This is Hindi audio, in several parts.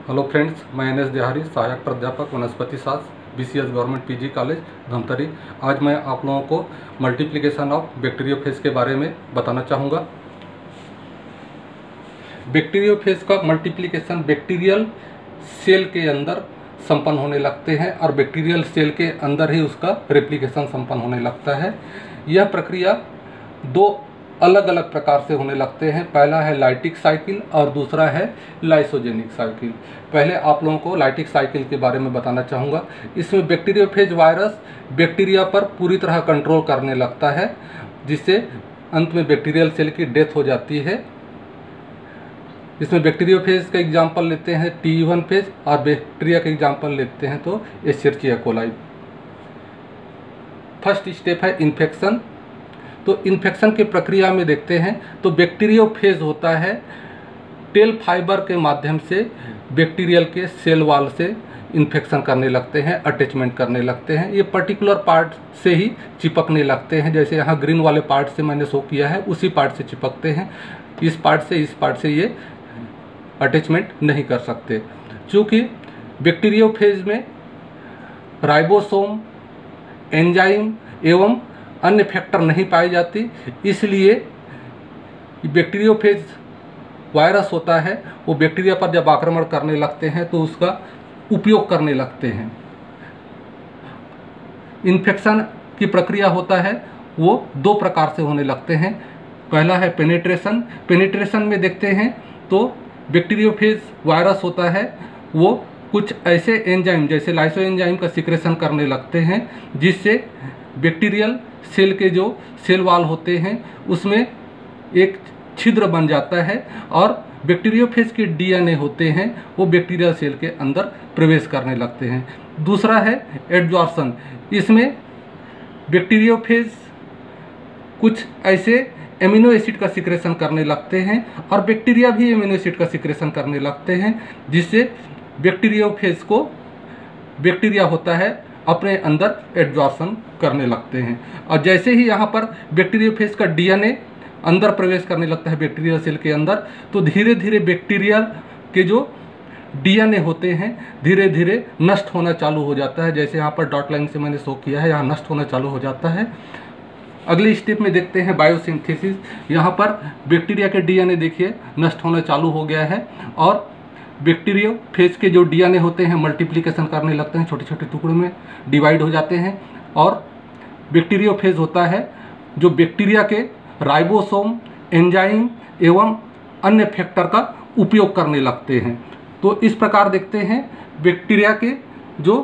हेलो फ्रेंड्स, मैं एन.एस. देहारी, सहायक प्राध्यापक वनस्पति शास्त्र, BCS government PG college Dhamtari. आज मैं आप लोगों को मल्टीप्लिकेशन ऑफ बैक्टीरियोफेज के बारे में बताना चाहूँगा। बैक्टीरियोफेज का मल्टीप्लिकेशन बैक्टीरियल सेल के अंदर संपन्न होने लगते हैं और बैक्टीरियल सेल के अंदर ही उसका रेप्लिकेशन संपन्न होने लगता है। यह प्रक्रिया दो अलग अलग प्रकार से होने लगते हैं। पहला है लाइटिक साइकिल और दूसरा है लाइसोजेनिक साइकिल। पहले आप लोगों को लाइटिक साइकिल के बारे में बताना चाहूँगा। इसमें बैक्टीरियोफेज वायरस बैक्टीरिया पर पूरी तरह कंट्रोल करने लगता है, जिससे अंत में बैक्टीरियल सेल की डेथ हो जाती है। इसमें बैक्टीरियोफेज का एग्जाम्पल लेते हैं T1 फेज और बैक्टीरिया का एग्जाम्पल लेते हैं तो एशेरिचिया कोलाई। फर्स्ट स्टेप है इन्फेक्शन। तो इन्फेक्शन की प्रक्रिया में देखते हैं तो बैक्टीरियोफेज होता है टेल फाइबर के माध्यम से बैक्टीरियल के सेल वॉल से इन्फेक्शन करने लगते हैं, अटैचमेंट करने लगते हैं। ये पर्टिकुलर पार्ट से ही चिपकने लगते हैं, जैसे यहाँ ग्रीन वाले पार्ट से मैंने शो किया है उसी पार्ट से चिपकते हैं। इस पार्ट से ये अटैचमेंट नहीं कर सकते। चूँकि बैक्टीरियोफेज में राइबोसोम, एंजाइम एवं अन्य फैक्टर नहीं पाई जाती, इसलिए बैक्टीरियोफेज वायरस होता है वो बैक्टीरिया पर जब आक्रमण करने लगते हैं तो उसका उपयोग करने लगते हैं। इन्फेक्शन की प्रक्रिया होता है वो दो प्रकार से होने लगते हैं। पहला है पेनिट्रेशन। पेनिट्रेशन में देखते हैं तो बैक्टीरियोफेज वायरस होता है वो कुछ ऐसे एंजाइम जैसे लाइसो एंजाइम का सिक्रेशन करने लगते हैं, जिससे बैक्टीरियल सेल के जो सेल वॉल होते हैं उसमें एक छिद्र बन जाता है और बैक्टीरियोफेज के DNA होते हैं वो बैक्टीरियल सेल के अंदर प्रवेश करने लगते हैं। दूसरा है एडजॉर्प्शन। इसमें बैक्टीरियोफेज कुछ ऐसे एमिनो एसिड का सिक्रेशन करने लगते हैं और बैक्टीरिया भी एमिनो एसिड का सिक्रेशन करने लगते हैं, जिससे बैक्टीरियोफेज को बैक्टीरिया होता है अपने अंदर एडजॉर्प्शन करने लगते हैं। और जैसे ही यहाँ पर बैक्टीरियोफेज का DNA अंदर प्रवेश करने लगता है बैक्टीरियल सेल के अंदर, तो धीरे धीरे बैक्टीरिया के जो DNA होते हैं धीरे धीरे नष्ट होना चालू हो जाता है। जैसे यहाँ पर डॉट लाइन से मैंने शो किया है, यहाँ नष्ट होना चालू हो जाता है। अगले स्टेप में देखते हैं बायोसिंथेसिस। यहाँ पर बैक्टीरिया के DNA देखिए नष्ट होना चालू हो गया है और बैक्टीरियोफेज के जो DNA होते हैं मल्टीप्लिकेशन करने लगते हैं, छोटे छोटे टुकड़ों में डिवाइड हो जाते हैं। और बैक्टीरियोफेज होता है जो बैक्टीरिया के राइबोसोम, एंजाइम एवं अन्य फैक्टर का उपयोग करने लगते हैं। तो इस प्रकार देखते हैं बैक्टीरिया के जो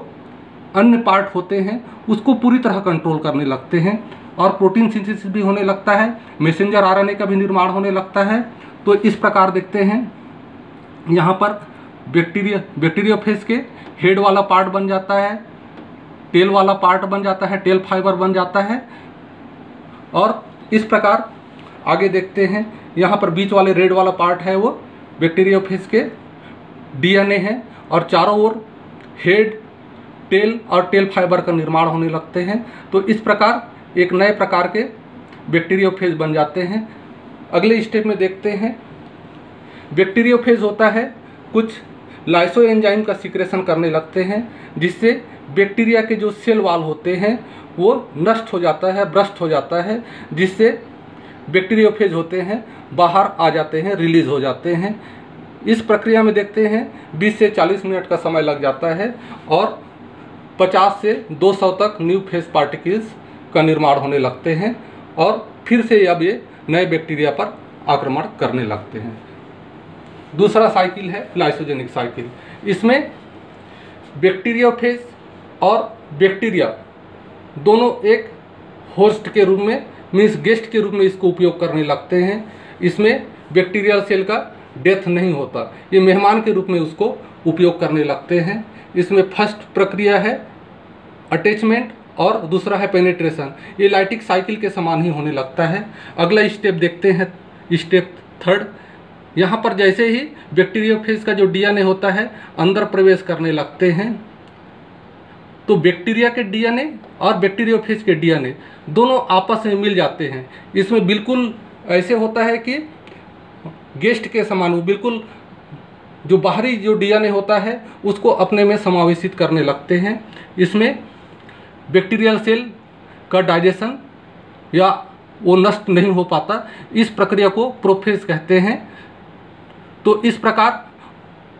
अन्य पार्ट होते हैं उसको पूरी तरह कंट्रोल करने लगते हैं और प्रोटीन सिंथेसिस भी होने लगता है, मैसेंजर RNA का भी निर्माण होने लगता है। तो इस प्रकार देखते हैं यहाँ पर बैक्टीरियोफेज के हेड वाला पार्ट बन जाता है, टेल वाला पार्ट बन जाता है, टेल फाइबर बन जाता है। और इस प्रकार आगे देखते हैं यहाँ पर बीच वाले रेड वाला पार्ट है वो बैक्टीरियोफेज के DNA है और चारों ओर हेड, टेल और टेल फाइबर का निर्माण होने लगते हैं। तो इस प्रकार एक नए प्रकार के बैक्टीरियोफेज बन जाते हैं। अगले स्टेप में देखते हैं बैक्टीरियोफेज होता है कुछ लाइसो एंजाइम का सिक्रेशन करने लगते हैं, जिससे बैक्टीरिया के जो सेल वॉल होते हैं वो नष्ट हो जाता है, ब्रस्ट हो जाता है, जिससे बैक्टीरियोफेज होते हैं बाहर आ जाते हैं, रिलीज हो जाते हैं। इस प्रक्रिया में देखते हैं 20 से 40 मिनट का समय लग जाता है और 50 से 200 तक न्यू फेज पार्टिकल्स का निर्माण होने लगते हैं और फिर से अब ये नए बैक्टीरिया पर आक्रमण करने लगते हैं। दूसरा साइकिल है लाइसोजेनिक साइकिल। इसमें बैक्टीरियोफेज और बैक्टीरिया दोनों एक होस्ट के रूप में मीन्स गेस्ट के रूप में इसको उपयोग करने लगते हैं। इसमें बैक्टीरियल सेल का डेथ नहीं होता, ये मेहमान के रूप में उसको उपयोग करने लगते हैं। इसमें फर्स्ट प्रक्रिया है अटैचमेंट और दूसरा है पेनिट्रेशन। ये लाइटिक साइकिल के समान ही होने लगता है। अगला स्टेप देखते हैं, स्टेप थर्ड। यहाँ पर जैसे ही बैक्टीरियोफेज का जो DNA होता है अंदर प्रवेश करने लगते हैं, तो बैक्टीरिया के DNA और बैक्टीरियोफेज के DNA दोनों आपस में मिल जाते हैं। इसमें बिल्कुल ऐसे होता है कि गेस्ट के समान, वो बिल्कुल जो बाहरी जो डीएनए होता है उसको अपने में समावेशित करने लगते हैं। इसमें बैक्टीरियल सेल का डाइजेशन या वो नष्ट नहीं हो पाता, इस प्रक्रिया को प्रोफेज कहते हैं। तो इस प्रकार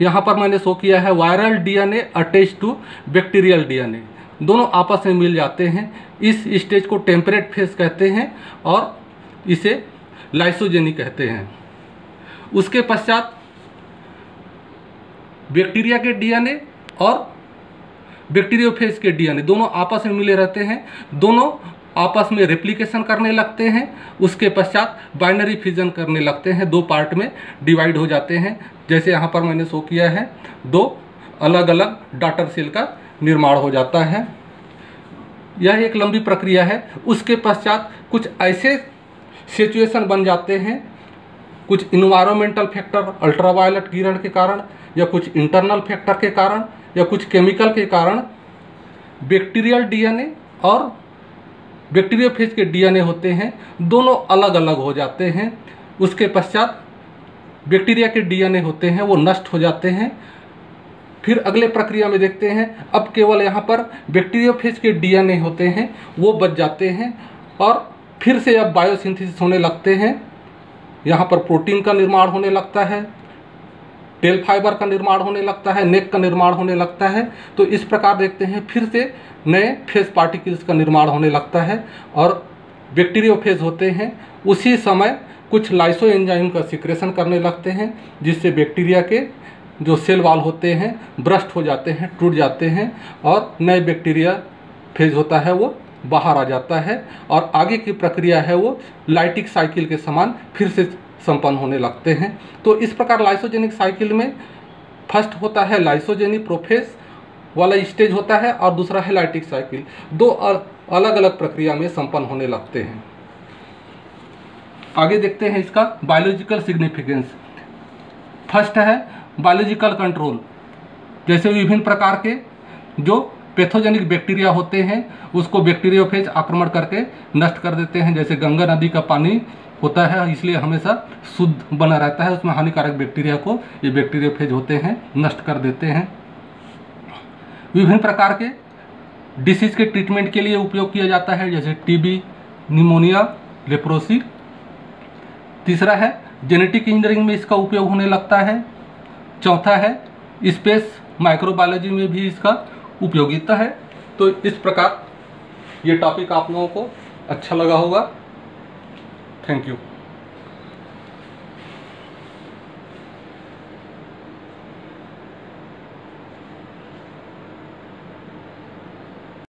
यहाँ पर मैंने शो किया है viral DNA attach to bacterial DNA, दोनों आपस में मिल जाते हैं। इस स्टेज को टेम्परेट फेज कहते हैं और इसे लाइसोजेनी कहते हैं। उसके पश्चात बैक्टीरिया के डीएनए और बैक्टीरियोफेज के डीएनए दोनों आपस में मिले रहते हैं, दोनों आपस में रेप्लिकेशन करने लगते हैं। उसके पश्चात बाइनरी फिजन करने लगते हैं, दो पार्ट में डिवाइड हो जाते हैं। जैसे यहाँ पर मैंने शो किया है, दो अलग अलग डॉटर सेल का निर्माण हो जाता है। यह एक लंबी प्रक्रिया है। उसके पश्चात कुछ ऐसे सिचुएशन बन जाते हैं, कुछ इन्वायरमेंटल फैक्टर अल्ट्रावायलेट किरण के कारण या कुछ इंटरनल फैक्टर के कारण या कुछ केमिकल के कारण बैक्टीरियल डीएनए और बैक्टीरियोफेज के डीएनए होते हैं, दोनों अलग अलग हो जाते हैं। उसके पश्चात बैक्टीरिया के डीएनए होते हैं वो नष्ट हो जाते हैं। फिर अगले प्रक्रिया में देखते हैं, अब केवल यहाँ पर बैक्टीरियोफेज के डीएनए होते हैं वो बच जाते हैं और फिर से अब बायोसिंथेसिस होने लगते हैं। यहाँ पर प्रोटीन का निर्माण होने लगता है, टेल फाइबर का निर्माण होने लगता है, नेक का निर्माण होने लगता है। तो इस प्रकार देखते हैं फिर से नए फेज पार्टिकल्स का निर्माण होने लगता है और बैक्टीरियोफेज होते हैं। उसी समय कुछ लाइसो एंजाइम का सिक्रेशन करने लगते हैं, जिससे बैक्टीरिया के जो सेल वाल होते हैं ब्रस्ट हो जाते हैं, टूट जाते हैं और नए बैक्टीरिया फेज होता है वो बाहर आ जाता है और आगे की प्रक्रिया है वो लाइटिक साइकिल के समान फिर से संपन्न होने लगते हैं। तो इस प्रकार लाइसोजेनिक साइकिल में फर्स्ट होता है लाइसोजेनी प्रोफेज वाला स्टेज होता है और दूसरा है लाइटिक साइकिल, दो अलग अलग प्रक्रिया में संपन्न होने लगते हैं। आगे देखते हैं इसका बायोलॉजिकल सिग्निफिकेंस। फर्स्ट है बायोलॉजिकल कंट्रोल। जैसे विभिन्न प्रकार के जो पैथोजेनिक बैक्टीरिया होते हैं उसको बैक्टीरियोफेज आक्रमण करके नष्ट कर देते हैं। जैसे गंगा नदी का पानी होता है इसलिए हमेशा शुद्ध बना रहता है, उसमें हानिकारक बैक्टीरिया को ये बैक्टीरियोफेज होते हैं नष्ट कर देते हैं। विभिन्न प्रकार के डिसीज के ट्रीटमेंट के लिए उपयोग किया जाता है, जैसे टीबी, निमोनिया, लेप्रोसी। तीसरा है जेनेटिक इंजीनियरिंग में इसका उपयोग होने लगता है। चौथा है स्पेस माइक्रोबायोलॉजी में भी इसका उपयोगिता है। तो इस प्रकार ये टॉपिक आप लोगों को अच्छा लगा होगा। Thank you.